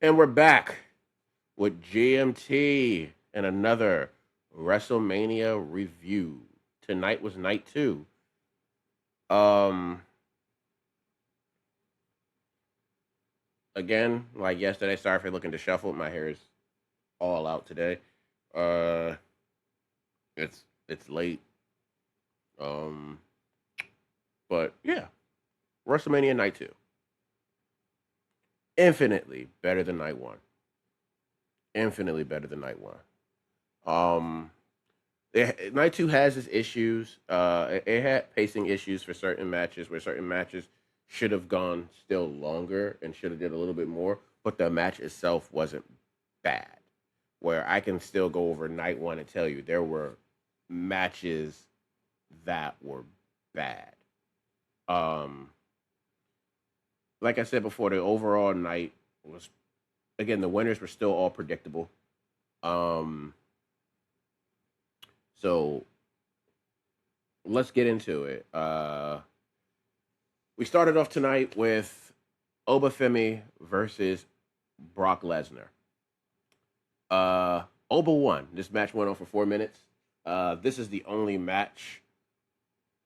And we're back with G.M.T. and another WrestleMania review. Tonight was night two. Um, Again, like yesterday, sorry for looking disheveled. My hair is all out today. Uh, it's late. Um, but yeah, WrestleMania night two, infinitely better than night one. Infinitely better than night one. Um, Night two has its issues. It had pacing issues for certain matches where certain matches should have gone still longer and should have did a little bit more, but the match itself wasn't bad. Where I can still go over night one and tell you there were matches that were bad. Um, like I said before, the overall night was again the winners were still all predictable. Um, so let's get into it. We started off tonight with Obafemi versus Brock Lesnar. Oba won. This match went on for 4 minutes. This is the only match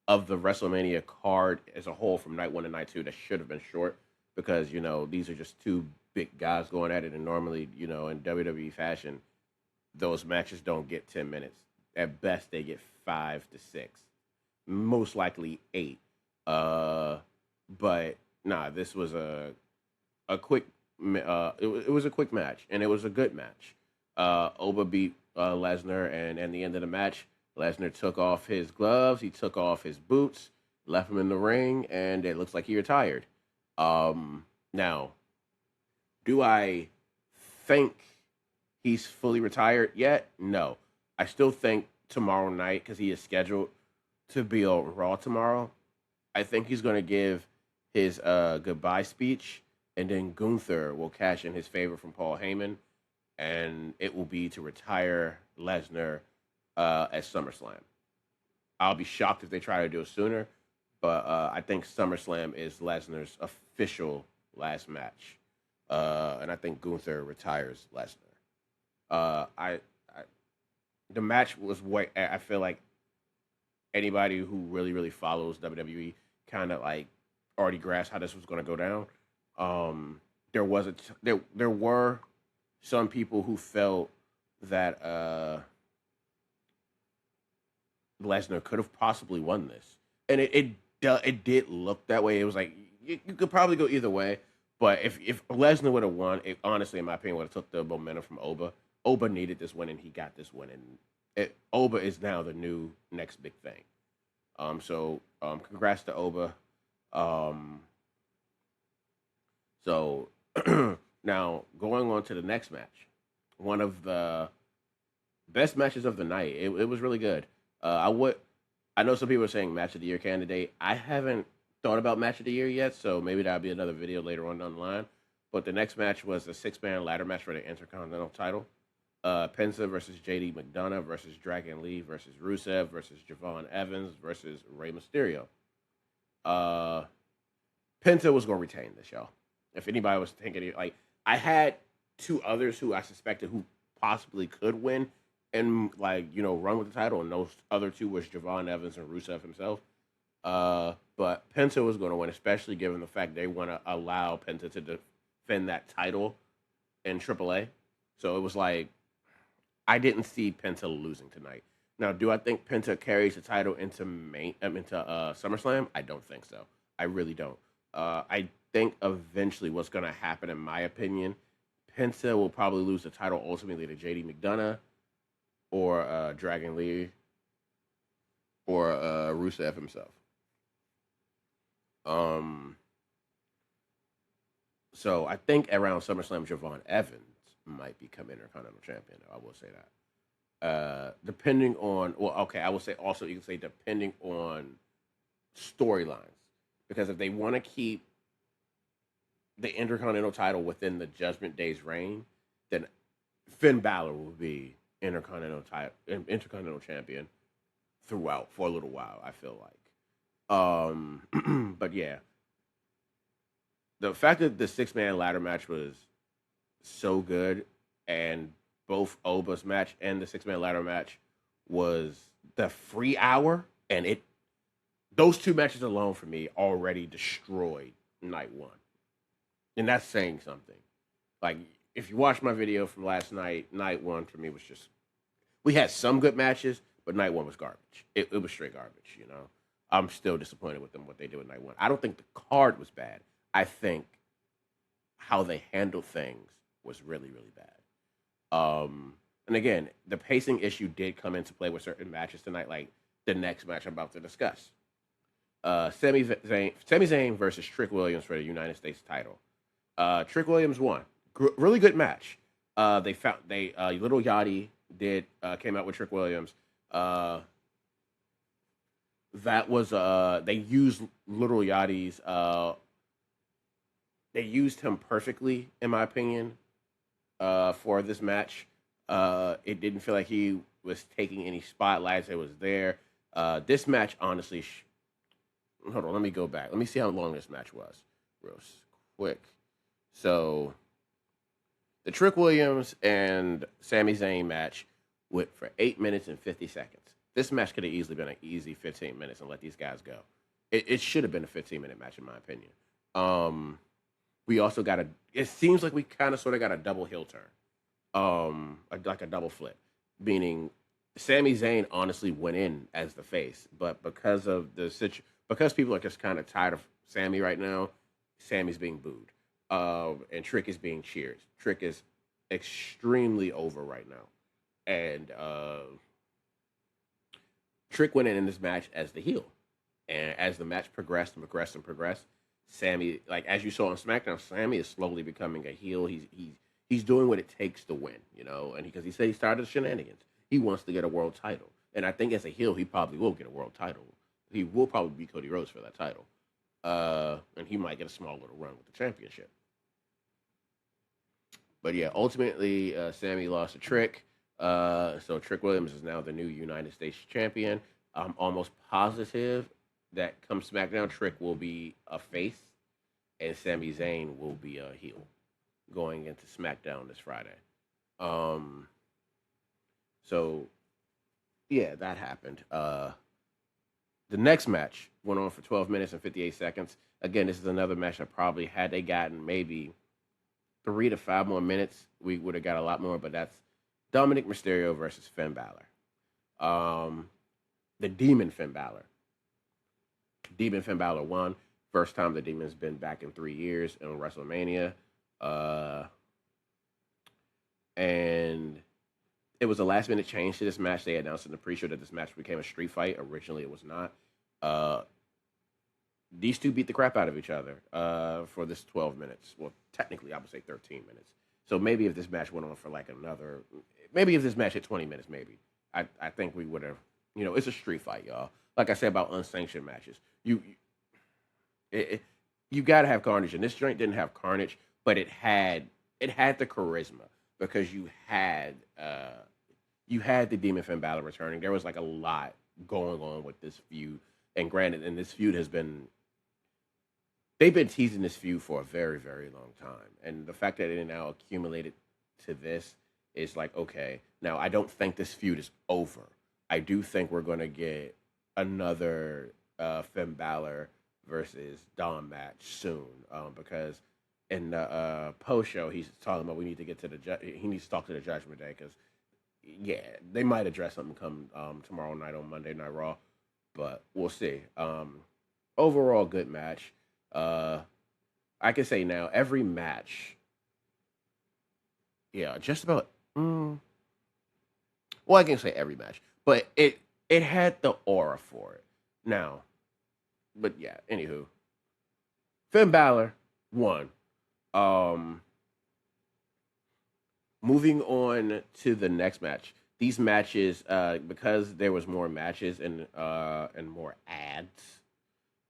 of the WrestleMania card as a whole from night one to night two that should have been short because these are just two big guys going at it, and normally in WWE fashion, those matches don't get 10 minutes. At best, they get 5 to 6, most likely 8. Uh, but nah, this was a quick. It was a quick match, and it was a good match. Oba beat Lesnar, and at the end of the match, Lesnar took off his gloves, he took off his boots, left him in the ring, and it looks like he retired. Now, do I think he's fully retired yet? No. I still think tomorrow night, because he is scheduled to be on Raw tomorrow, I think he's going to give his goodbye speech, and then Gunther will cash in his favor from Paul Heyman, and it will be to retire Lesnar at SummerSlam. I'll be shocked if they try to do it sooner, but I think SummerSlam is Lesnar's official last match, and I think Gunther retires Lesnar. I the match was what I feel like anybody who really follows WWE kind of like already grasped how this was going to go down. There was there were some people who felt that Lesnar could have possibly won this, and it did look that way. It was like you could probably go either way, but if Lesnar would have won, it honestly, in my opinion, would have took the momentum from Oba. Oba needed this win, and he got this win, and Oba is now the new next big thing. Congrats to Oba. Um, so now going on to the next match, one of the best matches of the night. It was really good. I know some people are saying match of the year candidate. I haven't thought about match of the year yet, so maybe that'll be another video later on down the line. But the next match was a 6-man ladder match for the Intercontinental title. Penta versus JD McDonough versus Dragon Lee versus Rusev versus Javon Evans versus Rey Mysterio. Uh, Penta was going to retain this, y'all. If anybody was thinking, like, I had two others who I suspected who possibly could win and, like, run with the title, and those other two was Javon Evans and Rusev himself. But Penta was going to win, especially given the fact they want to allow Penta to defend that title in AAA. So it was like, I didn't see Penta losing tonight. Now, do I think Penta carries the title into SummerSlam? I don't think so. I really don't. I think eventually what's going to happen, in my opinion, Penta will probably lose the title ultimately to JD McDonough or Dragon Lee or Rusev himself. Um, so I think around SummerSlam, Javon Evans might become Intercontinental Champion. I will say that. Depending on, well, okay, I will say also you can say depending on storylines, because if they want to keep the Intercontinental title within the Judgment Day's reign, then Finn Balor will be Intercontinental Champion throughout for a little while. I feel like, but yeah, the fact that the 6-man ladder match was so good, and both Oba's match and the 6 man ladder match was the free hour, and it those two matches alone for me already destroyed night one, and that's saying something. Like if you watch my video from last night, night one for me was just we had some good matches, but night one was garbage. It was straight garbage. I'm still disappointed with them what they did with night one. I don't think the card was bad. I think how they handled things was really really bad. And again, the pacing issue did come into play with certain matches tonight, like the next match I'm about to discuss. Sami Zayn versus Trick Williams for the United States title. Trick Williams won. Really good match. They Little Yachty did came out with Trick Williams. That was they used Little Yachty's they used him perfectly in my opinion for this match. It didn't feel like he was taking any spotlights. It was there. This match honestly hold on, let me go back. Let me see how long this match was real quick. So the Trick Williams and Sami Zayn match went for 8 minutes and 50 seconds. This match could have easily been an easy 15 minutes and let these guys go. It should have been a 15-minute match, in my opinion. We also got it seems like we kind of sort of got a double heel turn. Like a double flip. Meaning Sami Zayn honestly went in as the face, but because of because people are just kind of tired of Sammy right now, Sammy's being booed. And Trick is being cheered. Trick is extremely over right now. And Trick went in this match as the heel. And as the match progressed and progressed and progressed, Sammy, like as you saw on SmackDown, Sammy is slowly becoming a heel. He's doing what it takes to win, and because he said he started the shenanigans. He wants to get a world title. And I think as a heel, he probably will get a world title. He will probably beat Cody Rhodes for that title. And he might get a small little run with the championship. But yeah, ultimately, Sammy lost to Trick. So Trick Williams is now the new United States champion. I'm almost positive that come SmackDown, Trick will be a face, and Sami Zayn will be a heel going into SmackDown this Friday. So yeah, that happened. The next match went on for 12 minutes and 58 seconds. Again, this is another match that probably had they gotten maybe 3 to 5 more minutes, we would have got a lot more. But that's Dominic Mysterio versus Finn Balor. The Demon Finn Balor. Demon Finn Balor won. First time the Demon's been back in 3 years in WrestleMania. And it was a last minute change to this match. They announced in the pre-show that this match became a street fight. Originally, it was not. These two beat the crap out of each other for this 12 minutes. Well, technically, I would say 13 minutes. So maybe if this match went on for like another, maybe if this match hit 20 minutes, maybe I think we would have. It's a street fight, y'all. Like I said about unsanctioned matches, you gotta have carnage, and this joint didn't have carnage, but it had the charisma because you had the Demon Finn Balor returning. There was like a lot going on with this feud, and granted, and this feud they've been teasing this feud for a very very long time, and the fact that it now accumulated to this is like, okay, now I don't think this feud is over. I do think we're gonna get another Finn Balor versus Dom match soon, because in the post show he's talking about we need to get to he needs to talk to the Judgment Day because yeah, they might address something come tomorrow night on Monday Night Raw, but we'll see. Overall, good match. I can say now every match, yeah, just about. Well, I can say every match, but it had the aura for it. Now, but yeah, anywho, Finn Balor won. Moving on to the next match. These matches, because there was more matches and more ads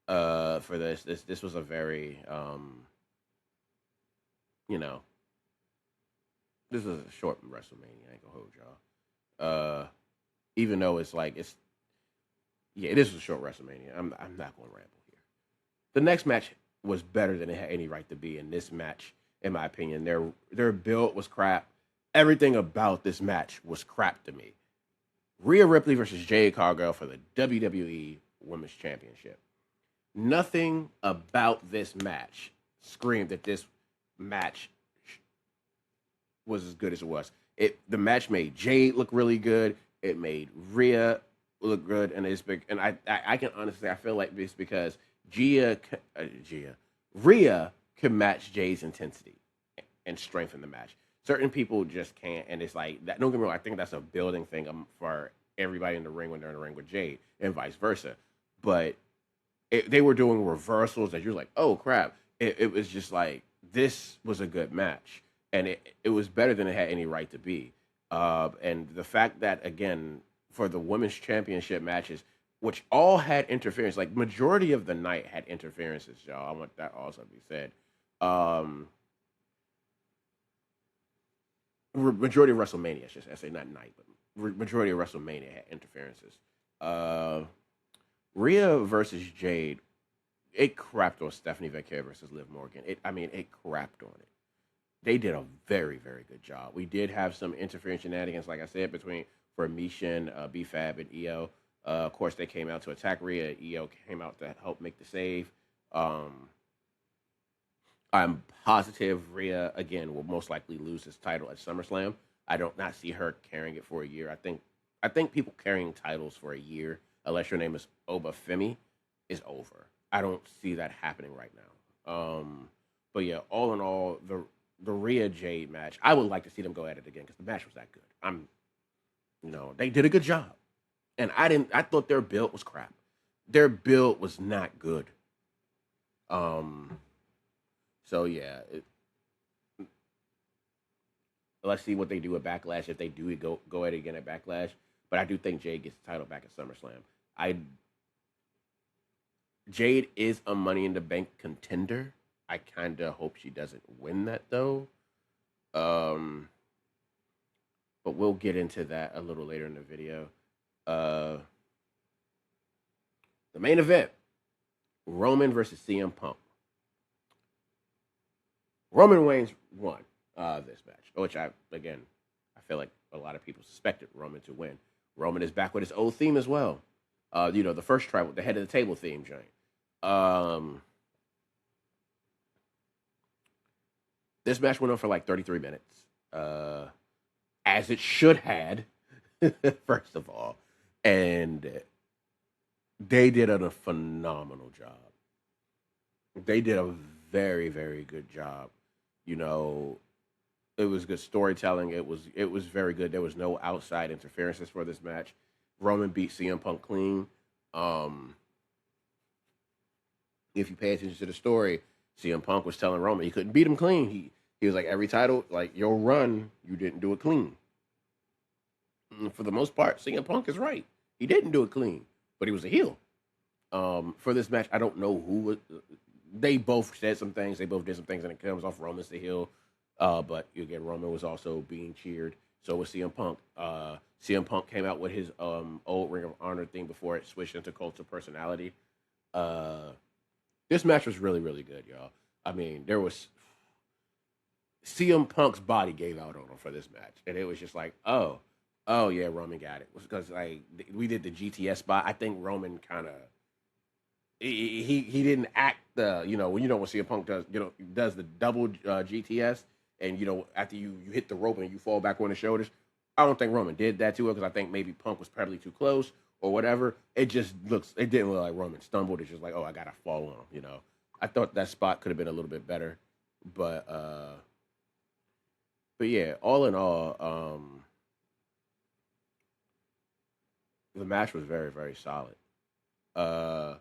for this was a very this is a short WrestleMania. I ain't gonna hold y'all. Even though it's like it is a short WrestleMania. I'm not gonna ramble here. The next match was better than it had any right to be, and this match in my opinion. Their build was crap. Everything about this match was crap to me. Rhea Ripley versus Jade Cargill for the WWE Women's Championship. Nothing about this match screamed that this match was as good as it was. The match made Jade look really good. It made Rhea look good, and it's big. And I can honestly I feel like it's because Rhea can match Jade's intensity and strengthen the match. Certain people just can't, and it's like that. Don't get me wrong. I think that's a building thing for everybody in the ring when they're in the ring with Jade, and vice versa. But they were doing reversals that you're like, oh crap. It was just like this was a good match, and it was better than it had any right to be. And the fact that again for the women's championship matches, which all had interference, like majority of the night had interferences, y'all. I want that also to be said. Um, Majority of WrestleMania, I say not night, but majority of WrestleMania had interferences. Uh, Rhea versus Jade, it crapped on Stephanie Vaquer versus Liv Morgan. It crapped on it. They did a very, very good job. We did have some interference shenanigans, like I said, between for Misha, B-Fab, and EO. Of course, they came out to attack Rhea. EO came out to help make the save. Um, I'm positive Rhea again will most likely lose his title at SummerSlam. I don't not see her carrying it for a year. I think people carrying titles for a year, unless your name is Oba Femi, is over. I don't see that happening right now. But yeah, all in all, the Rhea Jade match, I would like to see them go at it again because the match was that good. They did a good job, and I thought their build was crap. Their build was not good. Um, so yeah, let's see what they do at Backlash if they do go at it again at Backlash. But I do think Jade gets the title back at SummerSlam. I Jade is a Money in the Bank contender. I kind of hope she doesn't win that though. Um, but we'll get into that a little later in the video. Uh, the main event: Roman versus CM Punk. Roman Reigns won this match, which I feel like a lot of people suspected Roman to win. Roman is back with his old theme as well. The first tribal, the head of the table theme joint. Um, this match went on for like 33 minutes, as it should had. First of all, and they did a phenomenal job. They did a very, very good job. You know, it was good storytelling. It was very good. There was no outside interferences for this match. Roman beat CM Punk clean. Um, if you pay attention to the story, CM Punk was telling Roman he couldn't beat him clean. He was like every title, like your run, you didn't do it clean. And for the most part, CM Punk is right. He didn't do it clean, but he was a heel. For this match, I don't know who was. They both said some things. They both did some things, and it comes off Roman's the heel. But again, Roman was also being cheered. So was CM Punk. CM Punk came out with his old Ring of Honor thing before it switched into Cult of Personality. Uh, this match was really, really good, y'all. I mean, there was CM Punk's body gave out on him for this match, and it was just like, oh yeah, Roman got it. Because like we did the GTS spot. I think Roman kind of he didn't act the when CM Punk does the double GTS, and after you hit the rope and you fall back on the shoulders. I don't think Roman did that to her because I think maybe Punk was probably too close or whatever. It didn't look like Roman stumbled. It's just like, oh, I gotta fall on him. I thought that spot could have been a little bit better, but yeah, all in all, the match was very, very solid. Uh,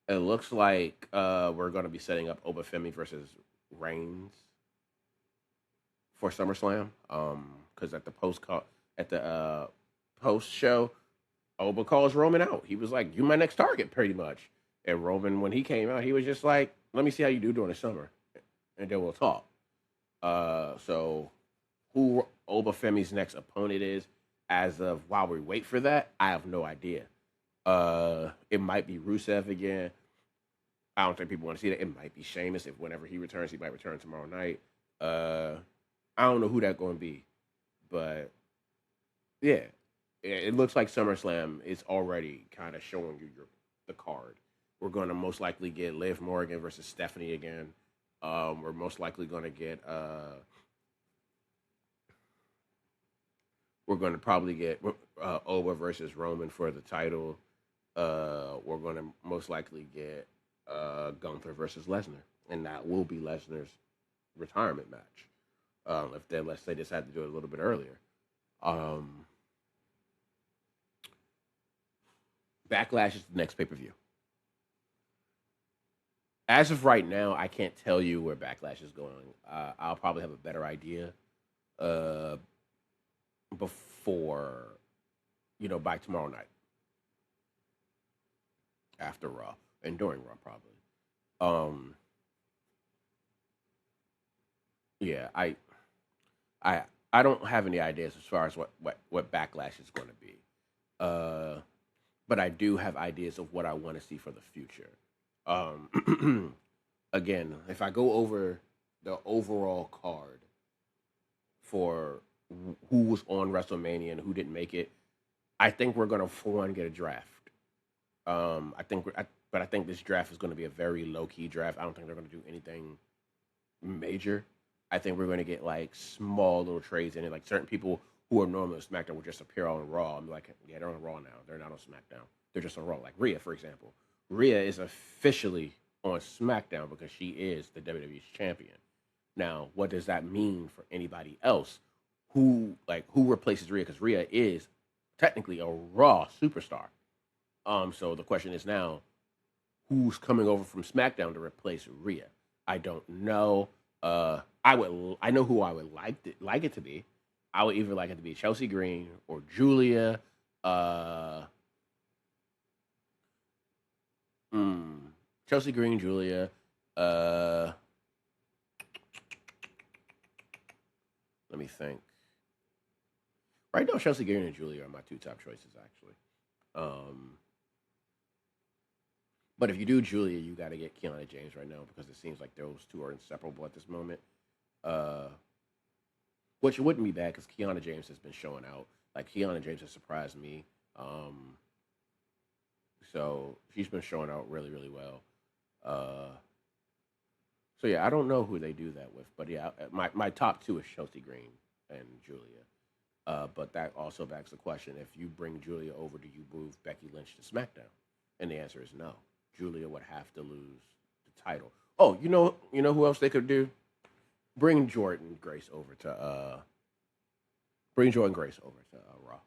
it looks like we're going to be setting up Obafemi versus Reigns for SummerSlam. Because at the post show, Oba calls Roman out. He was like, "You my next target," pretty much. And Roman, when he came out, he was just like, "Let me see how you do during the summer, and then we'll talk." So who Obafemi's next opponent is, as of while we wait for that, I have no idea. It might be Rusev again. I don't think people want to see that. It might be Sheamus if whenever he returns, he might return tomorrow night. Uh, I don't know who that's going to be, but yeah, it looks like SummerSlam is already kind of showing you the card. We're going to most likely get Liv Morgan versus Stephanie again. We're most likely going to get. We're going to probably get Oba versus Roman for the title. We're going to most likely get Gunther versus Lesnar, and that will be Lesnar's retirement match. If they let's say decide to do it a little bit earlier. Um, Backlash is the next pay per view. As of right now, I can't tell you where Backlash is going. I'll probably have a better idea uh, before, by tomorrow night after Raw and during Raw probably. Um, yeah, I, I don't have any ideas as far as what Backlash is going to be. Uh, but I do have ideas of what I want to see for the future. Again, if I go over the overall card for who was on WrestleMania and who didn't make it, I think we're gonna for one get a draft. But I think this draft is going to be a very low key draft. I don't think they're going to do anything major. I think we're going to get like small little trades in it. Like certain people who are normally on SmackDown will just appear on Raw. I'm like, yeah, they're on Raw now. They're not on SmackDown. They're just on Raw. Like Rhea, for example. Rhea is officially on SmackDown because she is the WWE's champion. Now, what does that mean for anybody else who replaces Rhea? Because Rhea is technically a Raw superstar. So the question is now, who's coming over from SmackDown to replace Rhea? I don't know. I know who I would like it to be. I would either like it to be Chelsea Green or Julia. Uh, mm, Chelsea Green, Julia. Uh, Let me think. Right now, Chelsea Green and Julia are my two top choices, actually. Um, but if you do Julia, you got to get Kiana James right now because it seems like those two are inseparable at this moment. Uh, which wouldn't be bad because Kiana James has been showing out. Like Kiana James has surprised me. Um, so she's been showing out really, really well. Uh, so yeah, I don't know who they do that with, but yeah, my top two is Chelsea Green and Julia. But that also begs the question: if you bring Julia over, do you move Becky Lynch to SmackDown? And the answer is no. Julia would have to lose the title. Oh, you know who else they could do? Bring Jordan Grace over to Raw.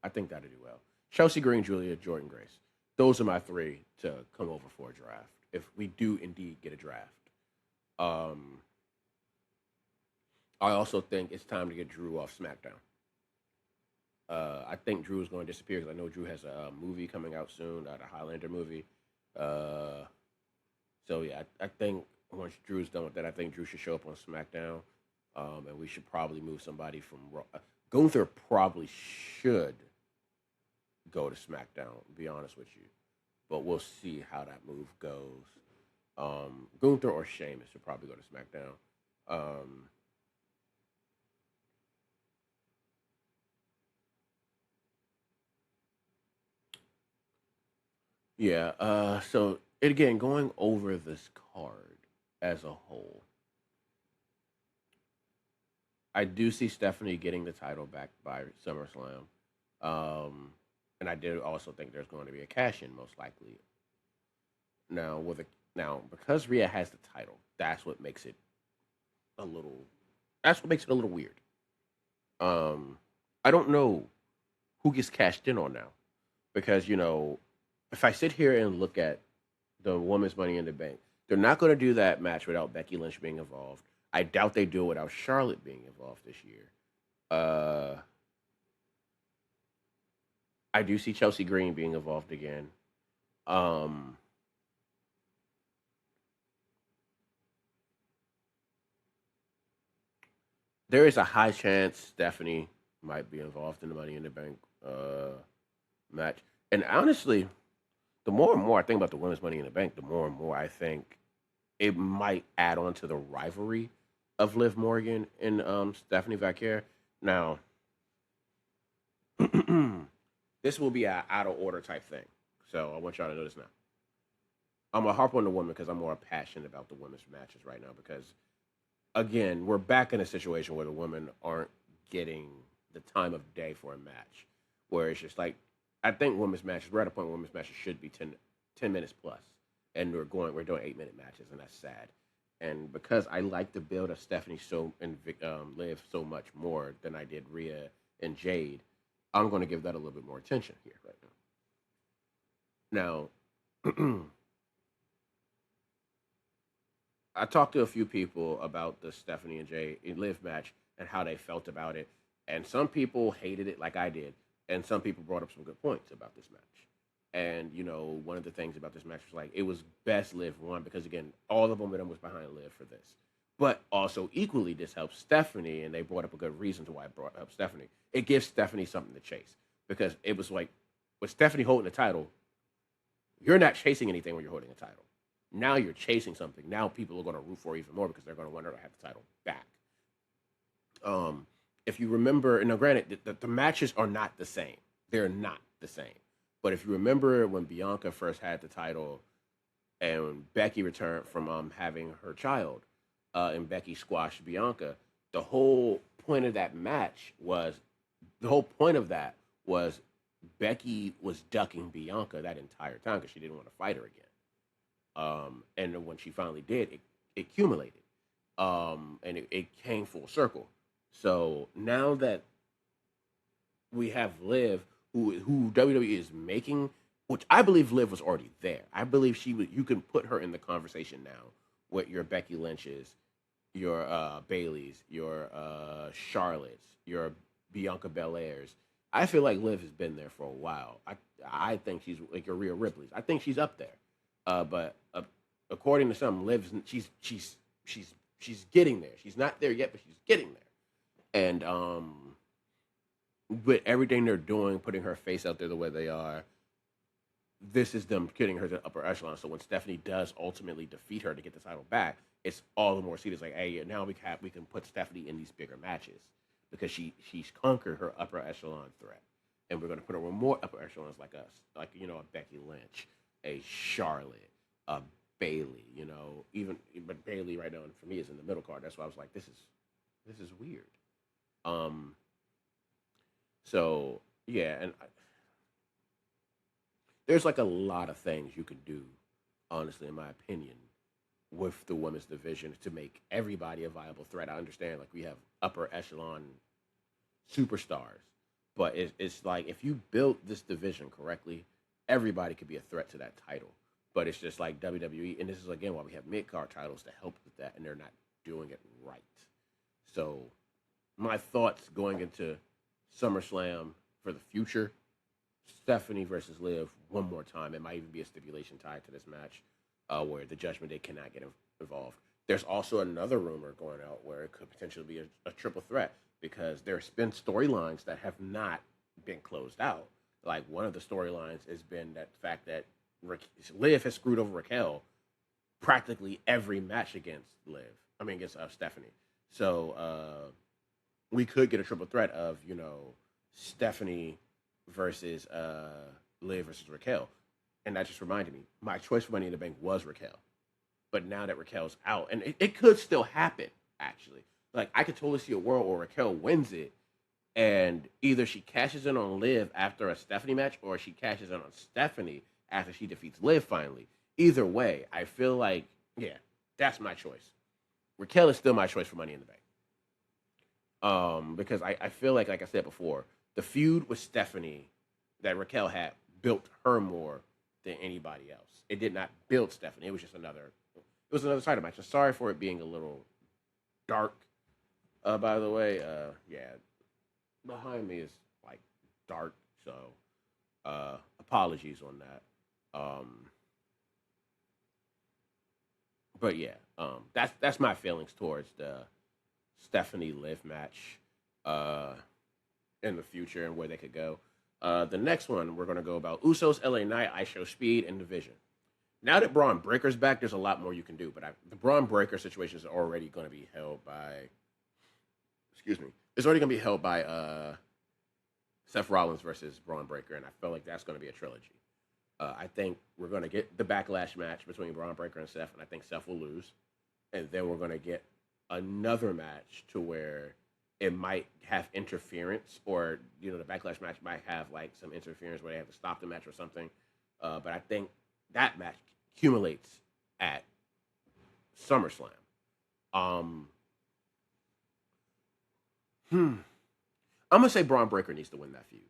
I think that'd do well. Chelsea Green, Julia, Jordan Grace. Those are my three to come over for a draft. If we do indeed get a draft, um, I also think it's time to get Drew off SmackDown. I think Drew is going to disappear because I know Drew has a movie coming out soon, the Highlander movie. Uh, so yeah, I think once Drew's done with that, I think Drew should show up on SmackDown, and we should probably move somebody from Raw. Gunther probably should go to SmackDown. To be honest with you, but we'll see how that move goes. Gunther or Sheamus should probably go to SmackDown. Um, yeah. So again, going over this card as a whole, I do see Stephanie getting the title back by SummerSlam. Um, and I did also think there's going to be a cash in most likely. Now with a now because Rhea has the title, a little that's what makes it a little weird. Um, I don't know who gets cashed in on now because if I sit here and look at the women's Money in the Bank, they're not going to do that match without Becky Lynch being involved. I doubt they do it without Charlotte being involved this year. Uh, I do see Chelsea Green being involved again. Um, there is a high chance Stephanie might be involved in the Money in the Bank match. And honestly, the more and more I think about the women's Money in the Bank, the more and more I think it might add on to the rivalry of Liv Morgan and Stephanie Vaquer. Now, this will be an out of order type thing, so I want y'all to know this now. I'm gonna harp on the women because I'm more passionate about the women's matches right now. Because again, we're back in a situation where the women aren't getting the time of day for a match, where it's just like I think women's matches. We're at a point where women's matches should be 10 minutes plus, and we're doing 8 minute matches, and that's sad. And because I like the build of Stephanie so and Liv so much more than I did Rhea and Jade, I'm going to give that a little bit more attention here right now. Now, I talked to a few people about the Stephanie and Jay Liv match and how they felt about it, and some people hated it like I did, and some people brought up some good points about this match. And one of the things about this match was like it was best Liv won because again, all the momentum was behind Liv for this. But also equally, this helps Stephanie, and they brought up a good reason to why it brought up Stephanie. It gives Stephanie something to chase because it was like with Stephanie holding the title, you're not chasing anything when you're holding a title. Now you're chasing something. Now people are going to root for even more because they're going to want her to have the title back. Um, if you remember, and now granted, the matches are not the same. They're not the same. But if you remember when Bianca first had the title and Becky returned from having her child, and Becky squashed Bianca, the whole point of that match was the whole point of that was Becky was ducking Bianca that entire time because she didn't want to fight her again. And then when she finally did, it accumulated, and it came full circle. So now that we have Liv, who WWE is making, which I believe Liv was already there. I believe she would. You can put her in the conversation now with your Becky Lynch's, your Bailey's, your Charlotte's, your Bianca Belair's. I feel like Liv has been there for a while. I think she's like your Rhea Ripley's. I think she's up there. But according to some, Liv's she's getting there. She's not there yet, but she's getting there. And with everything they're doing, putting her face out there the way they are, this is them getting her to the upper echelon. So when Stephanie does ultimately defeat her to get the title back, it's all the more seen. It's like, hey, now we can put Stephanie in these bigger matches because she's conquered her upper echelon threat, and we're going to put her with more upper echelons like us, like a Becky Lynch, a Charlotte, a Bailey. Even but Bailey right now for me is in the middle card. That's why I was like, this is weird. Um, so yeah, and there's like a lot of things you could do, honestly, in my opinion, with the women's division to make everybody a viable threat. I understand, like we have upper echelon superstars, but it's like if you built this division correctly, everybody could be a threat to that title. But it's just like WWE, and this is again why we have mid card titles to help with that, and they're not doing it right. So, my thoughts going into SummerSlam for the future: Stephanie versus Liv one more time. It might even be a stipulation tied to this match, where the Judgment Day cannot get involved. There's also another rumor going out where it could potentially be a triple threat because there's been storylines that have not been closed out. Like one of the storylines has been that fact that Liv has screwed over Raquel practically every match against Liv. I mean against Stephanie. So we could get a triple threat of Stephanie versus Liv versus Raquel, and that just reminded me my choice for Money in the Bank was Raquel, but now that Raquel's out, and it could still happen actually. Like I could totally see a world where Raquel wins it, and either she cashes in on Liv after a Stephanie match, or she cashes in on Stephanie after she defeats Liv finally. Either way, I feel like yeah, that's my choice. Raquel is still my choice for Money in the Bank. Because I feel like I said before, the feud with Stephanie that Raquel had built her more than anybody else. It did not build Stephanie. It was another title match. I'm sorry for it being a little dark. By the way, yeah, behind me is like dark, so apologies on that. But yeah, that's my feelings towards the Stephanie Liv match uh, in the future and where they could go. The next one we're gonna go about Usos, LA Knight, I Show Speed, and Division. Now that Braun Breaker's back, there's a lot more you can do. But the Braun Breaker situation is already going to be held by, excuse me, it's already going to be held by Seth Rollins versus Braun Breaker, and I feel like that's going to be a trilogy. I think we're going to get the backlash match between Braun Breaker and Seth, and I think Seth will lose. And then we're going to get another match to where it might have interference, or the backlash match might have like some interference where they have to stop the match or something. But I think that match accumulates at SummerSlam. Um, I'm gonna say Braun Breaker needs to win that feud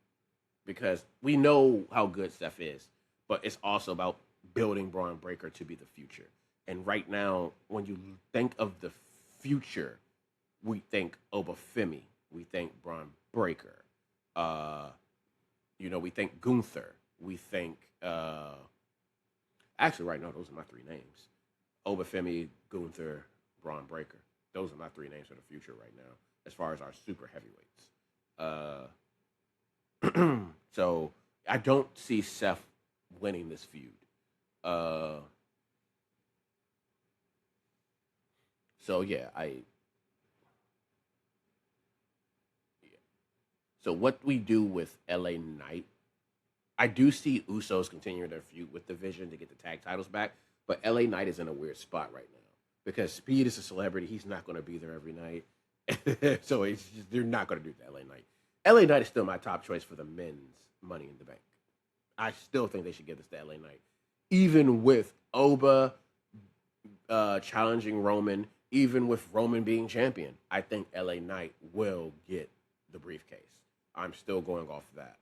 because we know how good Seth is, but it's also about building Braun Breaker to be the future. And right now, when you think of the future, we think Obafemi, we think Braun Breaker, we think Gunther, we think. Actually, right now, those are my three names: Obafemi, Gunther, Braun Breaker. Those are my three names for the future right now, as far as our super heavyweights. So I don't see Seth winning this feud. So yeah, so what we do with LA Knight, I do see Usos continuing their feud with Division to get the tag titles back, but LA Knight is in a weird spot right now because Speed is a celebrity. He's not going to be there every night, so they're not going to do the LA Knight. LA Knight is still my top choice for the men's Money in the Bank. I still think they should give this to LA Knight, even with Oba challenging Roman, even with Roman being champion. I think LA Knight will get the briefcase. I'm still going off of that.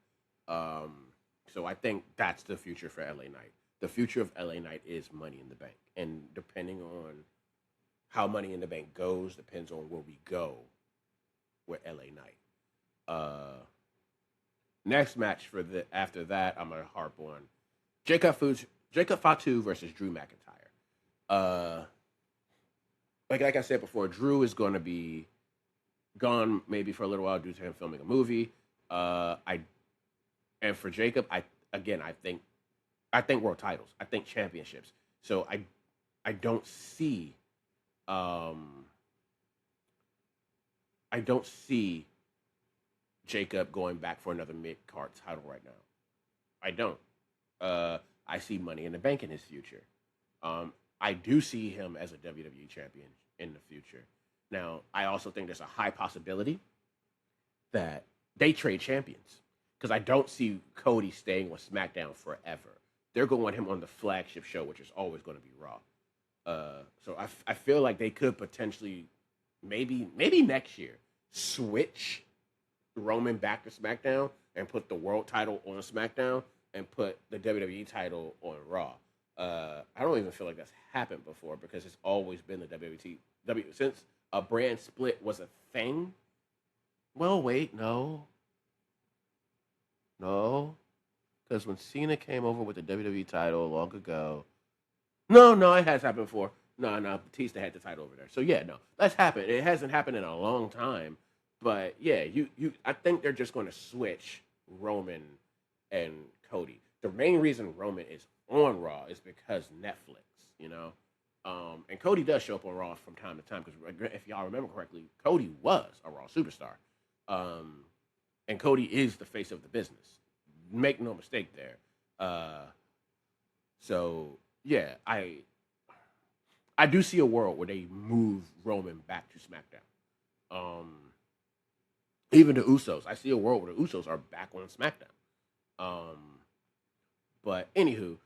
So I think that's the future for LA Knight. The future of LA Knight is Money in the Bank. And depending on how Money in the Bank goes, depends on where we go with LA Knight. Next match after that, I'm gonna harp on Jacob Fatu versus Drew McIntyre. Like I said before, Drew is going to be gone maybe for a little while due to him filming a movie. And for Jacob, I think world titles. I think championships. So I don't see I don't see Jacob going back for another mid card title right now. I don't. I see Money in the Bank in his future. I do see him as a WWE champion in the future. Now, I also think there's a high possibility that they trade champions because I don't see Cody staying with SmackDown forever. They're going to want him on the flagship show, which is always going to be Raw. So I feel like they could potentially, maybe next year, switch Roman back to SmackDown and put the world title on SmackDown and put the WWE title on Raw. I don't even feel like that's happened before because it's always been the WWE since a brand split was a thing. Well, wait, no, because when Cena came over with the WWE title long ago, no, it has happened before. No, Batista had the title over there. So yeah, no, that's happened. It hasn't happened in a long time, but yeah, I think they're just going to switch Roman and Cody. The main reason Roman is on Raw is because Netflix, and Cody does show up on Raw from time to time because if y'all remember correctly, Cody was a Raw superstar, and Cody is the face of the business. Make no mistake there. So yeah, I do see a world where they move Roman back to SmackDown. Even the Usos, I see a world where the Usos are back on SmackDown. But anywho,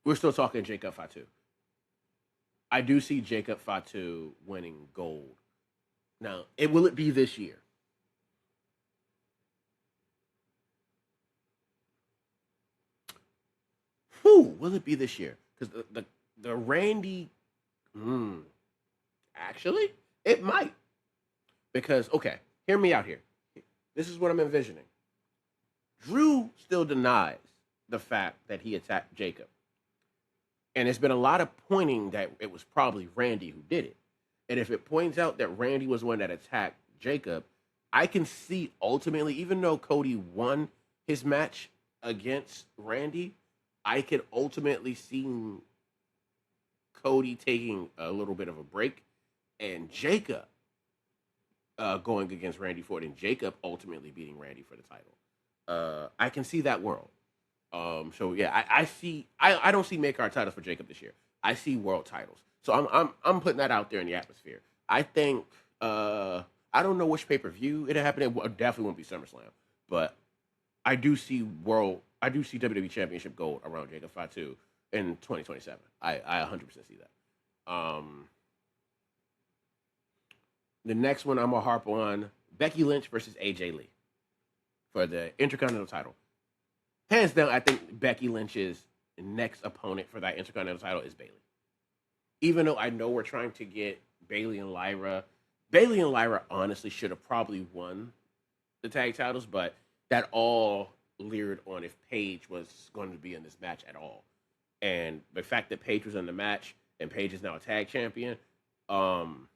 we're still talking Jacob Fatu. I do see Jacob Fatu winning gold. Now, will it be this year? Will it be this year? Because the Randy, actually, it might. Because okay, hear me out here. This is what I'm envisioning. Drew still denies the fact that he attacked Jacob. And there's been a lot of pointing that it was probably Randy who did it. And if it points out that Randy was the one that attacked Jacob, I can see ultimately, even though Cody won, his match against Randy, I could ultimately see Cody taking a little bit of a break and Jacob going against Randy Ford and Jacob ultimately beating Randy for the title. I can see that world. So yeah, I see. I don't see mid card titles for Jacob this year. I see world titles. So I'm putting that out there in the atmosphere. I think I don't know which pay per view it'll happen. It definitely won't be SummerSlam, but I do see world. I do see WWE Championship gold around Jacob Fatu in 2027. I 100% see that. The next one I'm gonna harp on Becky Lynch versus AJ Lee for the Intercontinental title. Hands down, I think Becky Lynch's next opponent for that Intercontinental title is Bayley. Even though I know we're trying to get Bayley and Lyra honestly should have probably won the tag titles, but that all leered on if Paige was going to be in this match at all. And the fact that Paige was in the match and Paige is now a tag champion, um,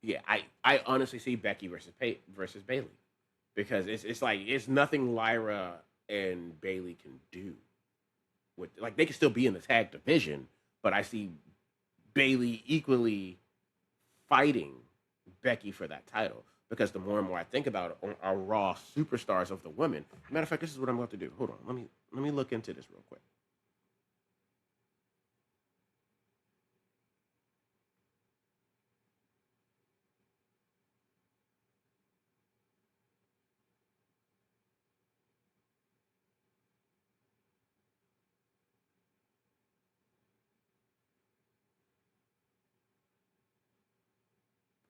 yeah, I honestly see Becky versus Bayley because it's like it's nothing Lyra and Bayley can do. With like they can still be in the tag division, but I see Bayley equally fighting Becky for that title because the more and more I think about it, on our Raw superstars of the women. Matter of fact, this is what I'm about to do. Hold on, let me look into this real quick.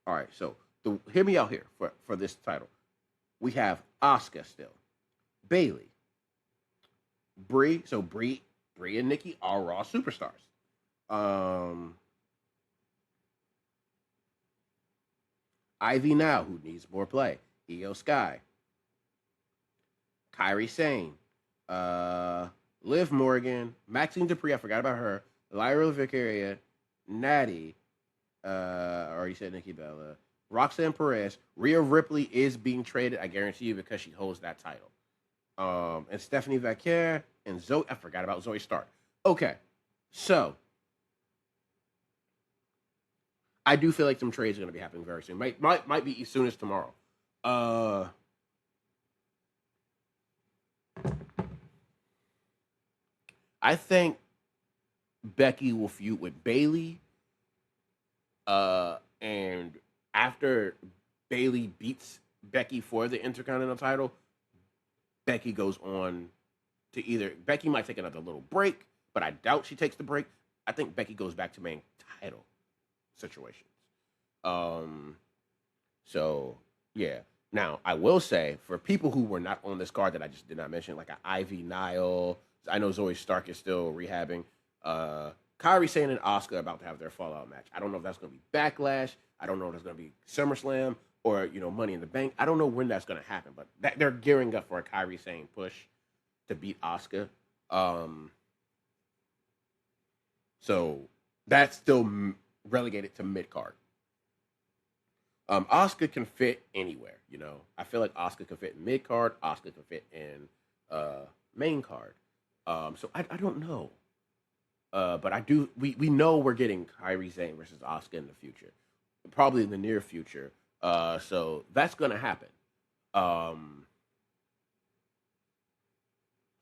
All right, so hear me out here for this title. We have Asuka still, Bayley, Brie. So Brie and Nikki are Raw superstars. Um, Ivy now, who needs more play. Io Sky, Kyrie Sane, uh, Liv Morgan, Maxine Dupree. I forgot about her. Lyra Vicaria, Natty. Or you said Nikki Bella. Roxanne Perez. Rhea Ripley is being traded. I guarantee you because she holds that title. And Stephanie Vaquer and Zoe. I forgot about Zoe Stark. Okay, so I do feel like some trades are going to be happening very soon. Might be as soon as tomorrow. Uh, I think Becky will feud with Bayley. And after Bayley beats Becky for the Intercontinental title, Becky goes on to either Becky might take another little break, but I doubt she takes the break. I think Becky goes back to main title situations. Um, so yeah. Now I will say for people who were not on this card that I just did not mention, like Ivy Nile, I know Zoe Stark is still rehabbing. Uh, Kyrie Sane and Oscar about to have their fallout match. I don't know if that's going to be Backlash. I don't know if it's going to be SummerSlam or Money in the Bank. I don't know when that's going to happen, but they're gearing up for a Kyrie Sane push to beat Oscar. Um, so that's still relegated to mid card. Oscar can fit anywhere. I feel like Oscar can fit in mid card. Oscar can fit in main card. So I don't know. But I do. We know we're getting Kyrie Sane versus Oscar in the future, probably in the near future. So that's gonna happen. Um,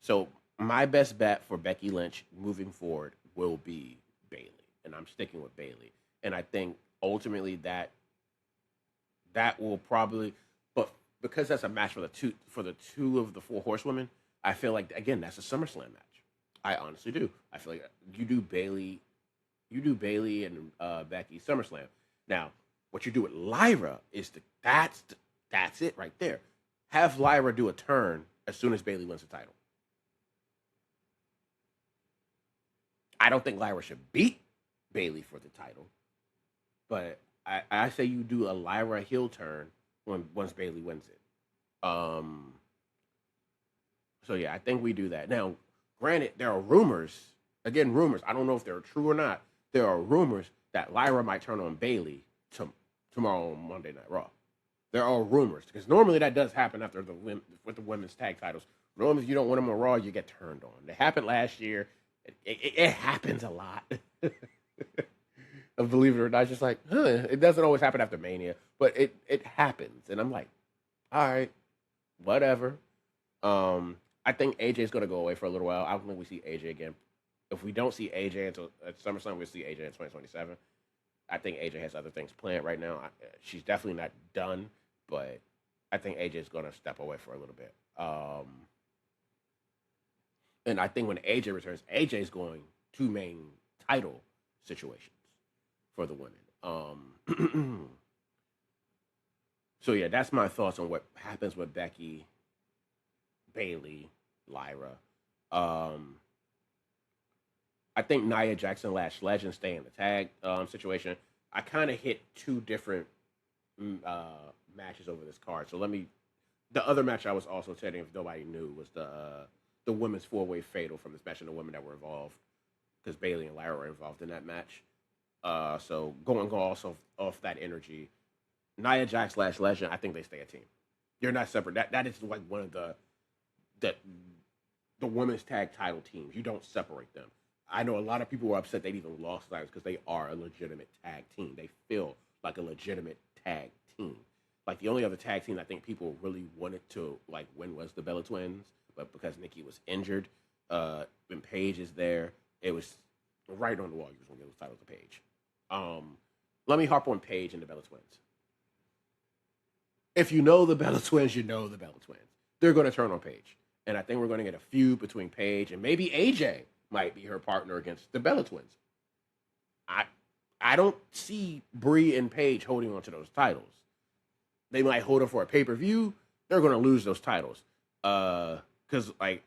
so my best bet for Becky Lynch moving forward will be Bayley, and I'm sticking with Bayley. And I think ultimately that will probably, but because that's a match for the two of the four horsewomen, I feel like again that's a SummerSlam match. I honestly do. I feel like you do Bayley and Becky SummerSlam. Now, what you do with Lyra is that's it right there. Have Lyra do a turn as soon as Bayley wins the title. I don't think Lyra should beat Bayley for the title, but I say you do a Lyra heel turn once Bayley wins it. So yeah, I think we do that. Now, granted, there are rumors. Again, rumors. I don't know if they're true or not. There are rumors that Lyra might turn on Bayley tomorrow on Monday Night Raw. There are rumors because normally that does happen after with the women's tag titles. Normally, if you don't win them on Raw, you get turned on. It happened last year. It happens a lot. Believe it or not, it's just like, it doesn't always happen after Mania, but it happens, and I'm like, all right, whatever. I think AJ's gonna go away for a little while. I don't think we see AJ again. If we don't see AJ until SummerSlam, we'll see AJ in 2027. I think AJ has other things planned right now. She's definitely not done, but I think AJ is going to step away for a little bit. And I think when AJ returns, AJ is going to main title situations for the women. So yeah, that's my thoughts on what happens with Becky, Bailey, Lyra. I think Nia Jackson Lash Legend stay in the tag situation. I kind of hit two different matches over this card. So let me. The other match I was also telling, if nobody knew, was the women's 4-way fatal from this match and the women that were involved because Bailey and Lyra were involved in that match. So going also off that energy, Nia Jax Lash Legend, I think they stay a team. You're not separate. That is like one of the women's tag title teams. You don't separate them. I know a lot of people were upset they'd even lost titles because they are a legitimate tag team. They feel like a legitimate tag team. Like the only other tag team I think people really wanted to like win was the Bella Twins, but because Nikki was injured, and Paige is there, it was right on the wall. You was gonna give those titles to Paige. Let me harp on Paige and the Bella Twins. If you know the Bella Twins, you know the Bella Twins. They're going to turn on Paige, and I think we're going to get a feud between Paige and maybe AJ might be her partner against the Bella Twins. I I don't see Brie and Paige holding on to those titles. They might hold them for a pay per view. They're going to lose those titles because like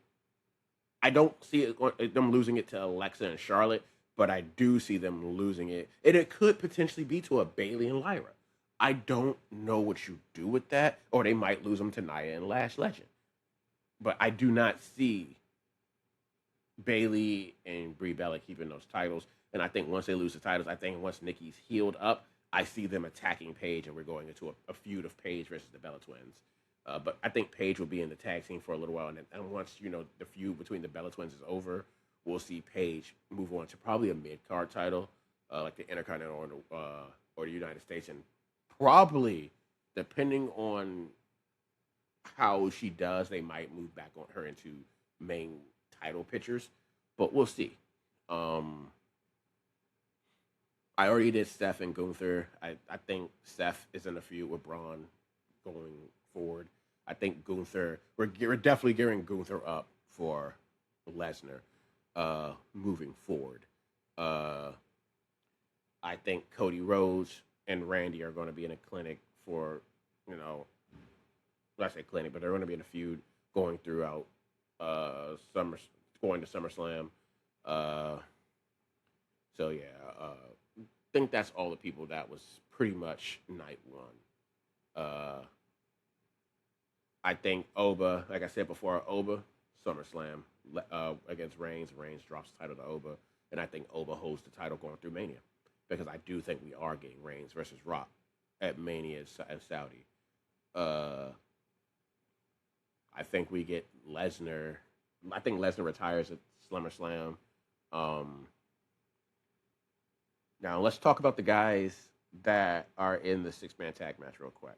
I don't see them losing it to Alexa and Charlotte, but I do see them losing it, and it could potentially be to a Bailey and Lyra. I don't know what you do with that, or they might lose them to Nia and Lash Legend. But I do not see Bailey and Brie Bella keeping those titles. And I think once they lose the titles, I think once Nikki's healed up, I see them attacking Paige, and we're going into a feud of Paige versus the Bella Twins. But I think Paige will be in the tag team for a little while, and once the feud between the Bella Twins is over, we'll see Paige move on to probably a mid card title, like the Intercontinental or the United States, and probably depending on how she does, they might move back on her into main title pictures, but we'll see. I already did Steph and Gunther. I think Steph is in a feud with Braun going forward. I think Gunther, we're definitely gearing Gunther up for Lesnar moving forward. I think Cody Rhodes and Randy are going to be in a clinic for, I say clinic, but they're going to be in a feud going throughout going to SummerSlam. So yeah, I think that's all the people that was pretty much night one. I think Oba, like I said before, Oba SummerSlam against Reigns. Reigns drops the title to Oba, and I think Oba holds the title going through Mania because I do think we are getting Reigns versus Rock at Mania in Saudi. I think we get Lesnar. I think Lesnar retires at SummerSlam. Now let's talk about the guys that are in the 6-man tag match real quick.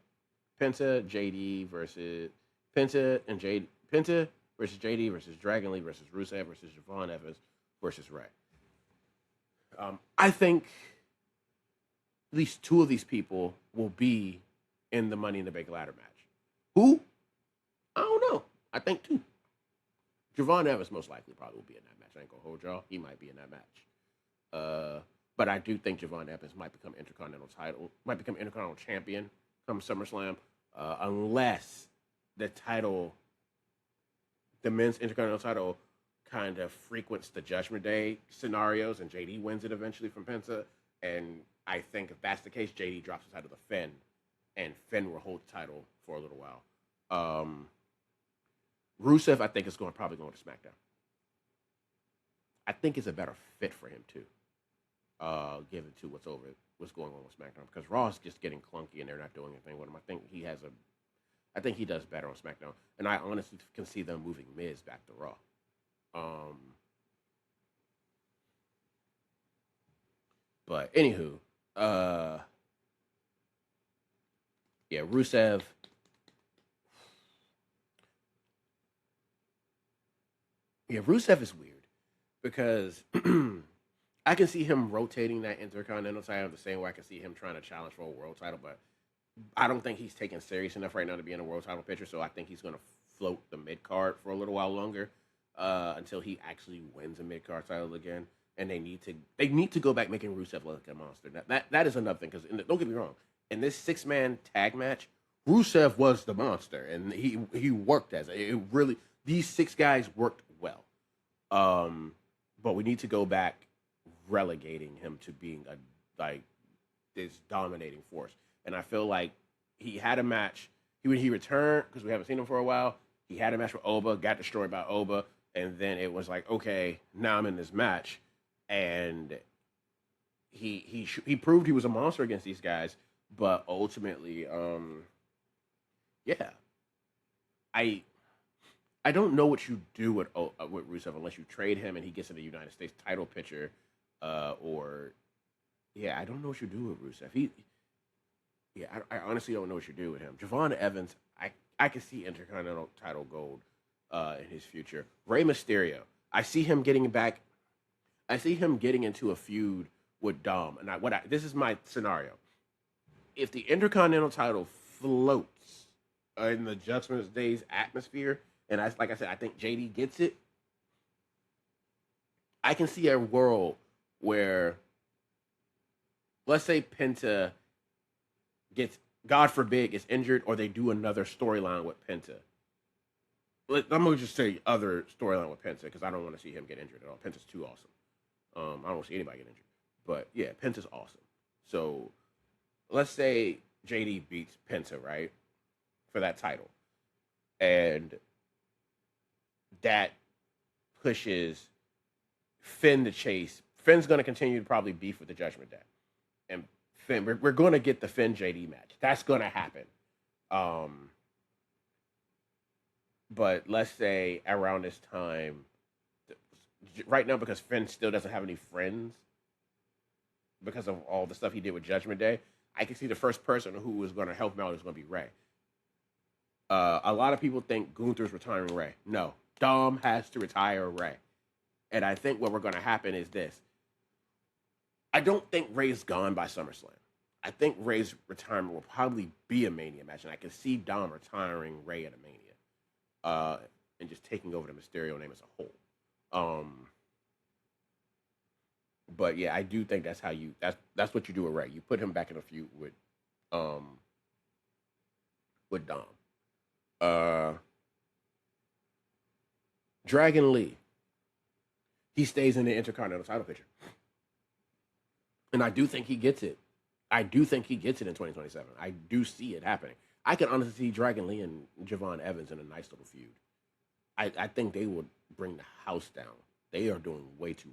Penta versus JD versus Dragon Lee versus Rusev versus Javon Evans versus Ray. I think at least two of these people will be in the Money in the Bank ladder match. Who? I don't know. I think two. Javon Evans most likely probably will be in that match. I ain't gonna hold y'all. He might be in that match. But I do think Javon Evans might become Intercontinental Champion come SummerSlam, unless the men's Intercontinental title, kind of frequents the Judgment Day scenarios, and JD wins it eventually from Penta. And I think if that's the case, JD drops the title to Finn, and Finn will hold the title for a little while. Rusev, I think, is probably going to SmackDown. I think it's a better fit for him too, given to what's over what's going on with SmackDown because Raw is just getting clunky and they're not doing anything with him. I think he does better on SmackDown, and I honestly can see them moving Miz back to Raw. Um, but anywho, uh, yeah, Rusev. Yeah, Rusev is weird because I can see him rotating that Intercontinental title the same way I can see him trying to challenge for a world title, but I don't think he's taken serious enough right now to be in a world title picture. So I think he's going to float the mid card for a little while longer until he actually wins a mid card title again. And they need to go back making Rusev look like a monster. That is another thing because don't get me wrong, in this 6-man tag match, Rusev was the monster and he worked as it really. These 6 guys worked well, but we need to go back relegating him to being a like this dominating force. And I feel like he had a match. He returned because we haven't seen him for a while. He had a match with Oba, got destroyed by Oba, and then it was like, okay, now I'm in this match, and he proved he was a monster against these guys. But ultimately, yeah, I I don't know what you do with Rusev unless you trade him and he gets in the United States title picture, or yeah, I don't know what you do with Rusev. Yeah, I honestly don't know what you do with him. Javon Evans, I can see Intercontinental title gold in his future. Rey Mysterio, I see him getting back. I see him getting into a feud with Dom. And this is my scenario. If the Intercontinental title floats in the Judgment Day's atmosphere, and like I said, I think JD gets it. I can see a world where, let's say, Penta gets, God forbid, gets injured, or they do another storyline with Penta. I'm gonna just say other storyline with Penta because I don't want to see him get injured at all. Penta's too awesome. I don't want to see anybody get injured. But yeah, Penta's awesome. So let's say JD beats Penta, right, for that title, and that pushes Finn to chase. Finn's going to continue to probably beef with the Judgment Day, and Finn, we're going to get the Finn JD match. That's going to happen. But let's say around this time, right now, because Finn still doesn't have any friends because of all the stuff he did with Judgment Day, I can see the first person who is going to help him out is going to be Ray. A lot of people think Gunther's retiring Ray. No, Dom has to retire Ray. And I think what we're going to happen is this. I don't think Ray's gone by SummerSlam. I think Ray's retirement will probably be a Mania match, and I can see Dom retiring Ray at a Mania, and just taking over the Mysterio name as a whole. But yeah, I do think that's what you do with Ray. You put him back in a feud with Dom. Dragon Lee, he stays in the Intercontinental title picture, and I do think he gets it. I do think he gets it in 2027. I do see it happening. I can honestly see Dragon Lee and Javon Evans in a nice little feud. I think they would bring the house down. They are doing way too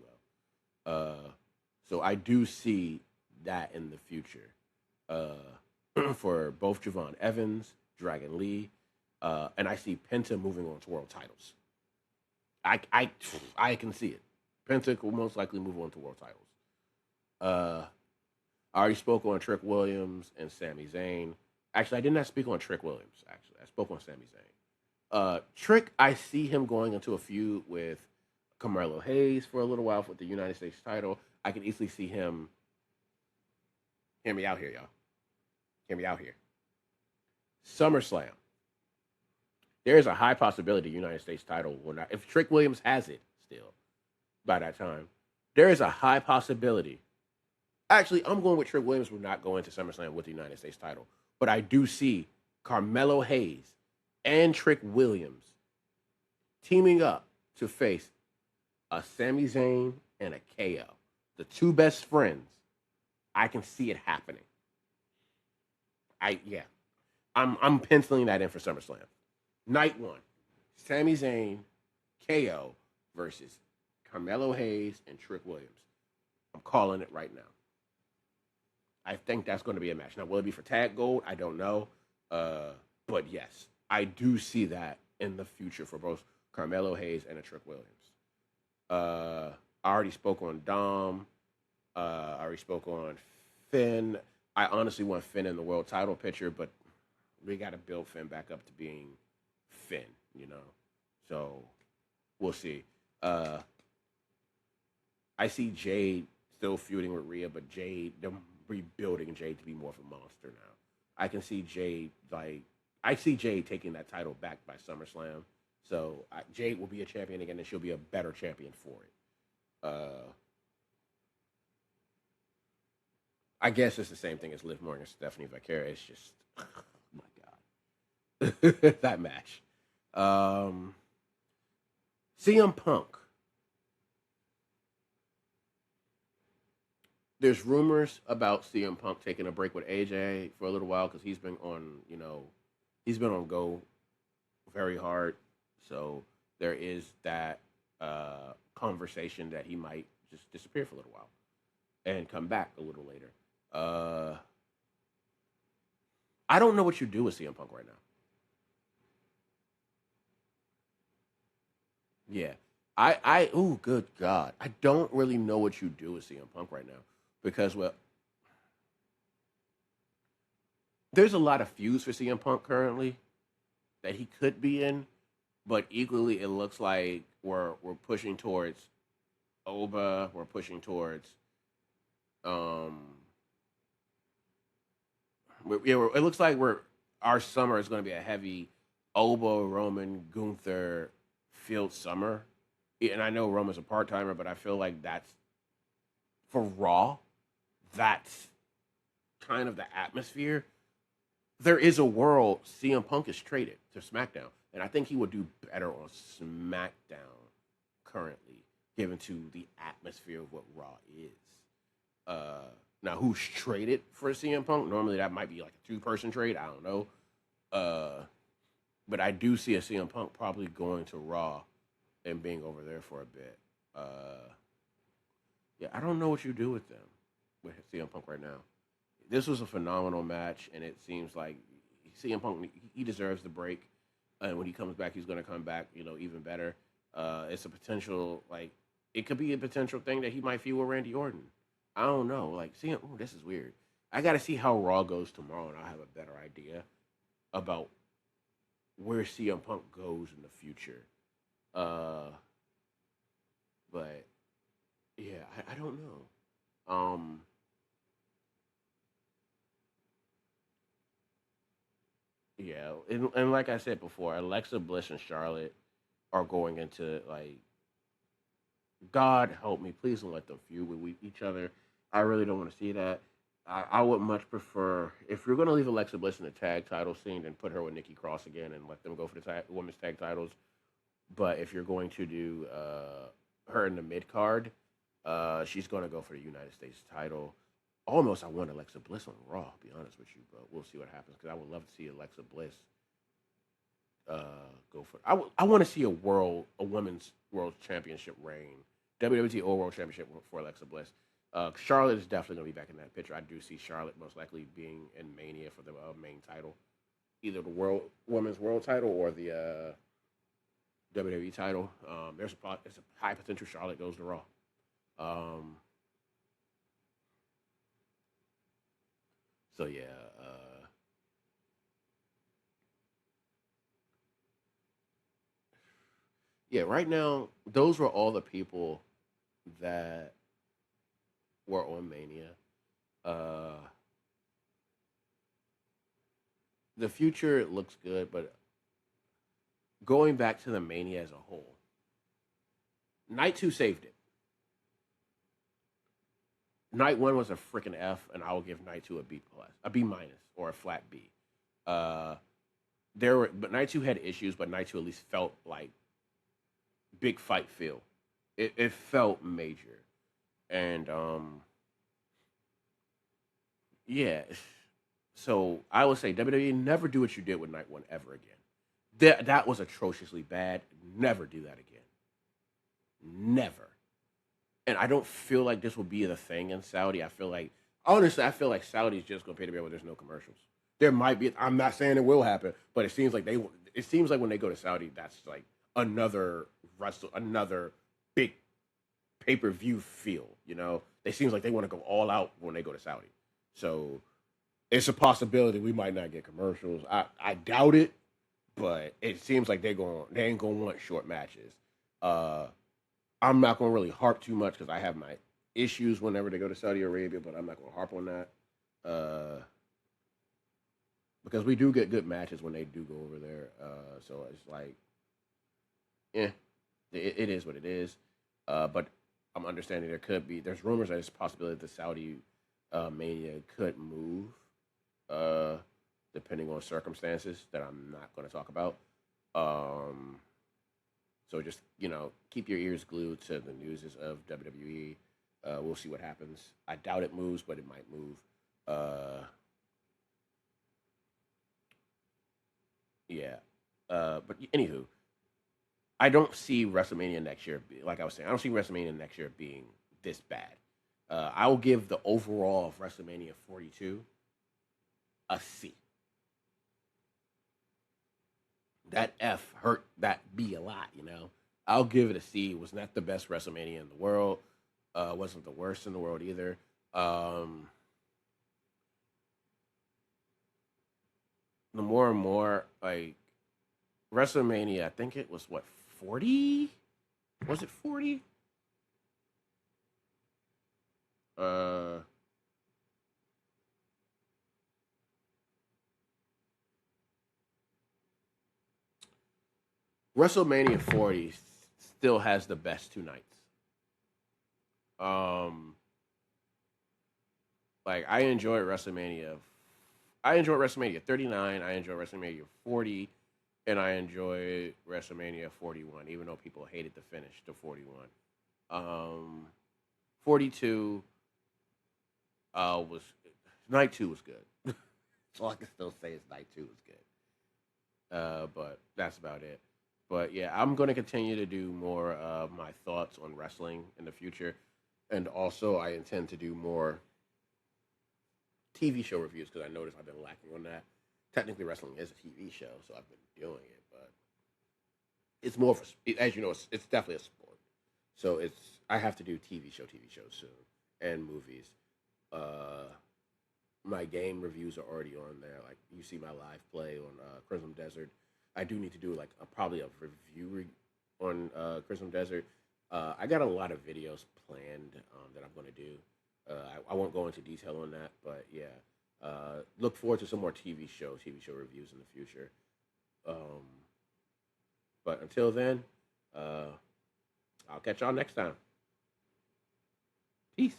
well. So I do see that in the future for both Javon Evans, Dragon Lee, and I see Penta moving on to world titles. I can see it. Penta will most likely move on to world titles. I already spoke on Trick Williams and Sami Zayn. Actually, I did not speak on Trick Williams. Actually, I spoke on Sami Zayn. Trick, I see him going into a feud with Carmelo Hayes for a little while for the United States title. I can easily see him. Hear me out here, y'all. Hear me out here. SummerSlam. There is a high possibility the United States title will not. If Trick Williams has it still by that time, there is a high possibility. Actually, I'm going with Trick Williams will not go into SummerSlam with the United States title. But I do see Carmelo Hayes and Trick Williams teaming up to face a Sami Zayn and a KO. The two best friends. I can see it happening. I'm penciling that in for SummerSlam. Night one, Sami Zayn, KO versus Carmelo Hayes and Trick Williams. I'm calling it right now. I think that's going to be a match. Now, will it be for tag gold? I don't know. Uh, but yes, I do see that in the future for both Carmelo Hayes and a Trick Williams. I already spoke on Dom. I already spoke on Finn. I honestly want Finn in the world title picture, but we got to build Finn back up to being Finn, you know. So we'll see. Uh, I see Jade still feuding with Rhea, but Jade, them rebuilding Jade to be more of a monster now. I can see Jade I see Jade taking that title back by SummerSlam. So Jade will be a champion again, and she'll be a better champion for it. I guess it's the same thing as Liv Morgan and Stephanie Victoria. It's just, oh my god, that match. Um, CM Punk. There's rumors about CM Punk taking a break with AJ for a little while because he's been on go very hard. So there is that conversation that he might just disappear for a little while and come back a little later. Uh, I don't know what you do with CM Punk right now. Yeah. Oh, good God. I don't really know what you do with CM Punk right now because, well, there's a lot of feuds for CM Punk currently that he could be in, but equally it looks like we're pushing towards Oba, we're pushing towards um it looks like we're our summer is going to be a heavy Oba, Roman, Gunther field summer. And I know Roman's a part timer, but I feel like that's for Raw. That's kind of the atmosphere. There is a world CM Punk is traded to SmackDown, and I think he would do better on SmackDown currently, given to the atmosphere of what Raw is. Uh, Now, who's traded for CM Punk? Normally, that might be like a two-person trade. I don't know. Uh, but I do see a CM Punk probably going to Raw and being over there for a bit. Yeah, I don't know what you do with them with CM Punk right now. This was a phenomenal match, and it seems like CM Punk he deserves the break. And when he comes back, he's going to come back, even better. It's a potential it could be a potential thing that he might feud with Randy Orton. I don't know. Like, seeing, ooh, this is weird. I got to see how Raw goes tomorrow, and I'll have a better idea about where CM Punk goes in the future. Uh, but yeah, I don't know. Yeah, and like I said before, Alexa Bliss and Charlotte are going into God help me, please don't let them feud with each other. I really don't want to see that. I would much prefer if you're going to leave Alexa Bliss in the tag title scene, then put her with Nikki Cross again and let them go for the women's tag titles. But if you're going to do her in the mid card, she's going to go for the United States title. Almost, I want Alexa Bliss on Raw. To be honest with you, but we'll see what happens because I would love to see Alexa Bliss go for. I want to see a women's world championship reign, WWE or World Championship for Alexa Bliss. Charlotte is definitely going to be back in that picture. I do see Charlotte most likely being in Mania for the main title, either the women's world title or the WWE title. There's a high potential Charlotte goes to Raw. Um, so yeah, yeah. Right now, those were all the people that were on Mania. Uh, the future looks good, but going back to the Mania as a whole, Night Two saved it. Night One was a freaking F, and I will give Night Two a B plus, a B minus, or a flat B. Uh, but Night Two had issues, but Night Two at least felt like big fight feel. It felt major, and yeah. So I would say WWE never do what you did with Night One ever again. That was atrociously bad. Never do that again. Never. And I don't feel like this will be the thing in Saudi. I feel like honestly, I feel like Saudi's just gonna pay to be able. There's no commercials. There might be. I'm not saying it will happen, but it seems like they. It seems like when they go to Saudi, that's like another big pay-per-view feel. You know, it seems like they want to go all out when they go to Saudi. So it's a possibility we might not get commercials. I doubt it, but it seems like they ain't gonna want short matches. Uh, I'm not gonna really harp too much because I have my issues whenever they go to Saudi Arabia, but I'm not gonna harp on that. Because we do get good matches when they do go over there. So it's like, yeah, it is what it is. But I'm understanding there's rumors that it's a possibility the Saudi Mania could move, uh, depending on circumstances that I'm not going to talk about. Um, so just keep your ears glued to the news of WWE. We'll see what happens. I doubt it moves, but it might move. Yeah. But anywho, I don't see WrestleMania next year. Like I was saying, I don't see WrestleMania next year being this bad. I will give the overall of WrestleMania 42 a C. That F hurt that B a lot. I'll give it a C. It was not the best WrestleMania in the world. Wasn't the worst in the world either. The more and more like WrestleMania, I think it was what 40. Was it 40? Uh, WrestleMania 40 still has the best two nights. Um, like I enjoyed WrestleMania. I enjoyed WrestleMania 39. I enjoyed WrestleMania 40, and I enjoyed WrestleMania 41. Even though people hated the finish to 41, 42 was night two was good. That's all I can still say is night two was good. But that's about it. But yeah, I'm going to continue to do more of my thoughts on wrestling in the future, and also I intend to do more TV show reviews because I noticed I've been lacking on that. Technically, wrestling is a TV show, so I've been doing it, but it's more for as you know, it's definitely a sport. So I have to do TV shows soon, and movies. Uh, my game reviews are already on there. Like you see my live play on Crimson Desert. I do need to do like probably a on Crimson Desert. I got a lot of videos planned that I'm going to do. I won't go into detail on that, but yeah, look forward to some more TV show reviews in the future. Um, but until then, uh, I'll catch y'all next time. Peace.